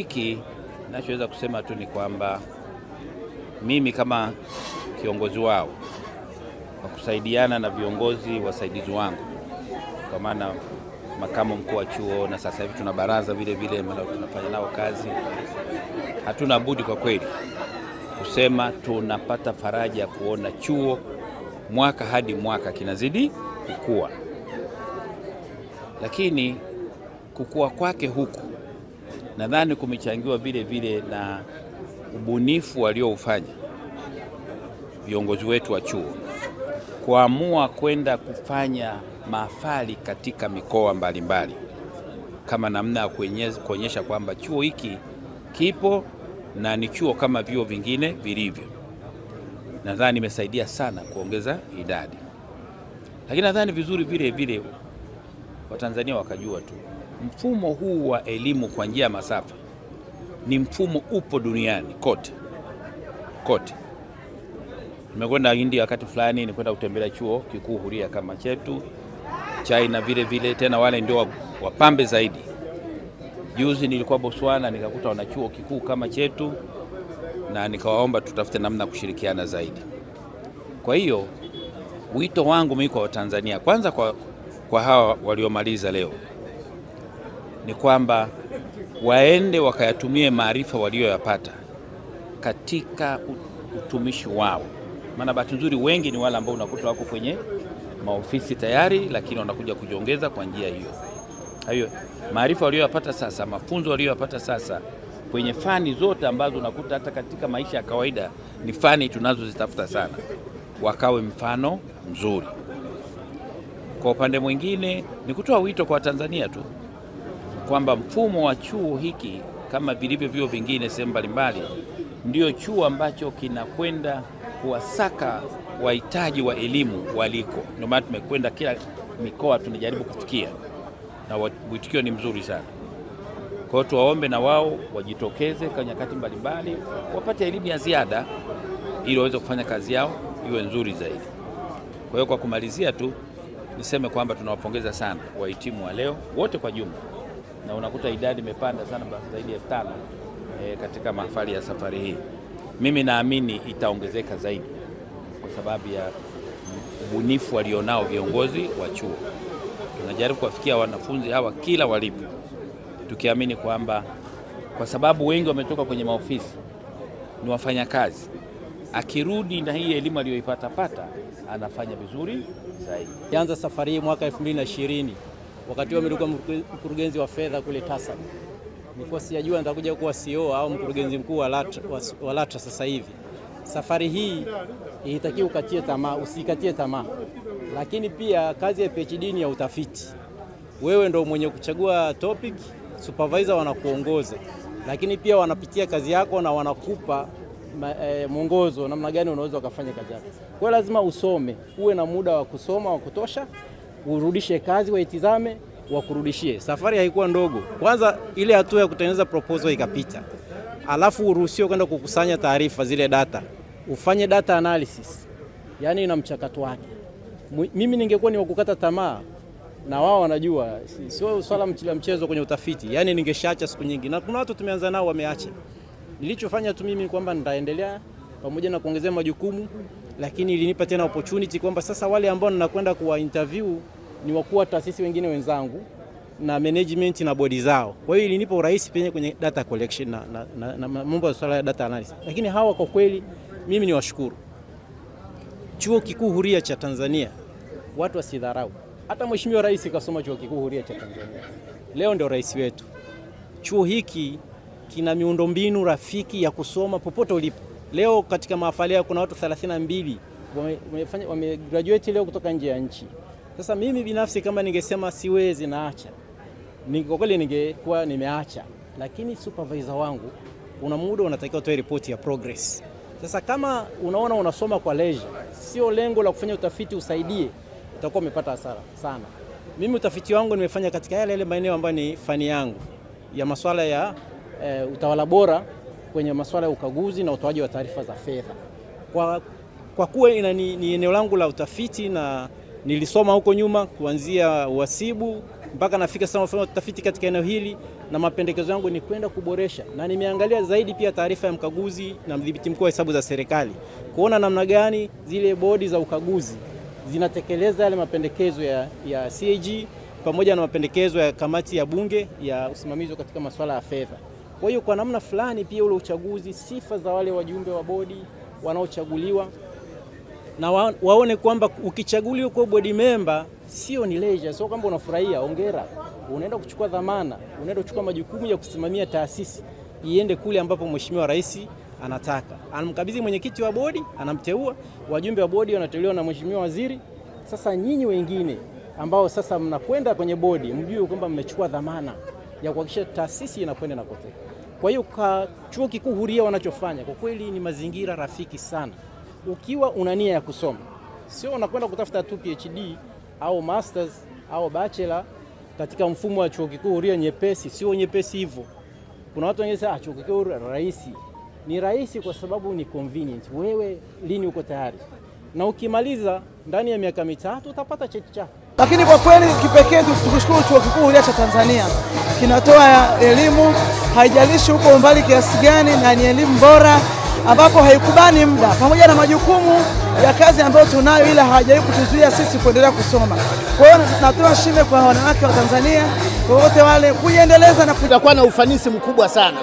hiki ninachoweza kusema tu ni kwamba mimi kama kiongozi wao, kwa kusaidiana na viongozi wasaidizi wangu, kwa maana makamu mkuu wa chuo na sasa hivi tuna baraza vile vile tunafanya nao kazi, hatuna budi kwa kweli kusema tunapata faraja ya kuona chuo mwaka hadi mwaka kinazidi kukua. Lakini kukua kwake huku nadhani kumechangiwa vile vile na ubunifu walioufanya viongozi wetu wa chuo kuamua kwenda kufanya mahafali katika mikoa mbalimbali kama namna ya kuonyesha kwamba chuo hiki kipo na ni chuo kama vyuo vingine vilivyo. Nadhani imesaidia sana kuongeza idadi. Lakini nadhani vizuri vile vile Watanzania wakajua tu mfumo huu wa elimu kwa njia ya masafa ni mfumo upo duniani kote. Nimekwenda India wakati fulani, nikwenda kutembelea chuo kikuu huria kama chetu. China vile vile, tena wale ndio wapambe zaidi. Juzi nilikuwa Botswana, nikakuta wana chuo kikuu kama chetu na nikawaomba tutafute namna kushirikiana zaidi. Kwa hiyo wito wangu mimi kwa Watanzania, kwanza kwa hawa waliomaliza leo, ni kwamba waende wakayatumie maarifa walioyapata katika utumishi wao. Maana bahati nzuri wengi ni wale ambao unakuta wako kwenye maofisi tayari, lakini wanakuja kujiongeza kwa njia hiyo. Hayo maarifa walioyapata sasa, mafunzo walioyapata sasa kwenye fani zote ambazo unakuta hata katika maisha ya kawaida ni fani tunazozitafuta sana, wakawe mfano mzuri. Kwa upande mwingine ni kutoa wito kwa Tanzania tu kwamba mfumo wa chuo hiki kama vilivyo vyuo vingine sehemu mbalimbali ndio chuo ambacho kinakwenda kuwasaka wahitaji wa elimu waliko. Ndio maana tumekwenda kila mikoa tunajaribu kufikia na mwitikio ni mzuri sana. Kwa hiyo tuwaombe na wao wajitokeze kwa nyakati mbalimbali wapate elimu ya ziada ili waweze kufanya kazi yao iwe nzuri zaidi. Kwa hiyo kwa kumalizia tu niseme kwamba tunawapongeza sana wahitimu wa leo wote kwa jumla, na unakuta idadi imepanda sana zaidi ya 5,000 katika mahafali ya safari hii. Mimi naamini itaongezeka zaidi kwa sababu ya ubunifu walionao viongozi wa chuo. Tunajaribu kuwafikia wanafunzi hawa kila walipo, tukiamini kwamba kwa sababu wengi wametoka kwenye maofisi, ni wafanyakazi, akirudi na hii elimu aliyoipata anafanya vizuri zaidi. Nianza safari hii mwaka 2020 wakati wa nilikuwa mkurugenzi wa fedha kule TASAC. Nilikuwa sijajua nitakuja kuwa CEO au mkurugenzi mkuu wa LATRA sasa hivi. Safari hii inatakiwa ukatie tamaa, usikatie tamaa. Lakini pia kazi ya PhD ni ya utafiti. Wewe ndio mwenye kuchagua topic, supervisor wanakuongoza. Lakini pia wanapitia kazi yako na wanakupa mwongozo namna gani unaweza kufanya kazi yako. Kwa lazima usome, uwe na muda wa kusoma wa kutosha, urudishe kazi waitizame, wakurudishie. Safari haikuwa ndogo. Kwanza ile hatua ya kutengeneza proposal ikapita. Alafu uruhusiwe kwenda kukusanya taarifa zile data. Ufanye data analysis. Yaani ina mchakato wake. Mimi ningekuwa ni wakukata tamaa na wao wanajua sio swala mchezo kwenye utafiti. Yaani ningeshaacha siku nyingi. Na kuna watu tumeanza nao wameacha. Nilichofanya tu mimi kwamba nitaendelea pamoja na kuongezea majukumu, lakini ilinipa tena opportunity kwamba sasa wale ambao ninakwenda kuwa interview ni wakuu wa taasisi wengine wenzangu na management na bodi zao. Kwa hiyo ilinipa urahisi penye kwenye data collection na mambo ya swala ya data analysis. Lakini hawa kwa kweli mimi ni washukuru. Chuo Kikuu Huria cha Tanzania watu wasidharau. Hata Mheshimiwa Rais kasoma Chuo Kikuu Huria cha Tanzania. Leo ndio rais wetu. Chuo hiki kina miundombinu rafiki ya kusoma popote ulipo. Leo katika mahafali yao kuna watu 32 wamegraduate leo kutoka nje ya nchi. Sasa mimi binafsi kama ningesema siwezi naacha, kwa kweli ningekuwa nimeacha. Lakini supervisor wangu una muda unatakiwa utoe report ya progress. Sasa kama unaona unasoma kwa leisure, sio lengo la kufanya utafiti usaidie, utakuwa umepata hasara sana. Mimi utafiti wangu nimefanya katika yale maeneo ambayo ni fani yangu ya masuala ya utawala bora kwenye masuala ya ukaguzi na utoaji wa taarifa za fedha. Kwa kuwa ni eneo langu la utafiti na nilisoma huko nyuma kuanzia uhasibu, mpaka nafika sasa nafanya utafiti katika eneo hili, na mapendekezo yangu ni kwenda kuboresha, na nimeangalia zaidi pia taarifa ya mkaguzi na mdhibiti mkuu wa hesabu za serikali kuona namna gani zile bodi za ukaguzi zinatekeleza yale mapendekezo ya CAG pamoja na mapendekezo ya kamati ya bunge ya usimamizi katika masuala ya fedha. Kwa hiyo kwa namna fulani pia ule uchaguzi, sifa za wale wajumbe wa bodi wanaochaguliwa, na waone kwamba ukichaguliwa kwa bodi member sio ni leisure, sio kwamba unafurahia hongera, unaenda kuchukua dhamana, unaenda kuchukua majukumu ya kusimamia taasisi iende kule ambapo Mheshimiwa Rais anataka. Anamkabidhi mwenyekiti wa bodi, anamteua, wajumbe wa bodi wanateuliwa na Mheshimiwa Waziri. Sasa nyinyi wengine ambao sasa mnakwenda kwenye bodi, mjue kwamba mmechukua dhamana ya kuhakikisha taasisi inakwenda na kote. Kwa hiyo chuo kikuu huria wanachofanya kwa kweli ni mazingira rafiki sana. Ukiwa una nia ya kusoma, sio unakwenda kutafuta tu PhD au masters au bachelor katika mfumo wa chuo kikuu huria nyepesi, sio nyepesi hivyo. Kuna watu wanasema chuo kikuu rahisi. Ni rahisi kwa sababu ni convenient. Wewe lini uko tayari? Na ukimaliza ndani ya miaka 3 utapata cheti chako. Lakini kwa kweli kipekee tukushukuru chuo kikuu huria cha Tanzania. Kinatoa elimu, haijalishi uko mbali kiasi gani, na ni elimu bora ambapo haikubani muda pamoja na majukumu ya kazi ambayo tunayo, ila hawajaribu kutuzuia sisi kuendelea kusoma. Kwa hiyo natoa shime kwa wanawake wa Tanzania wote wale kuendeleza na kutakuwa na ufanisi mkubwa sana.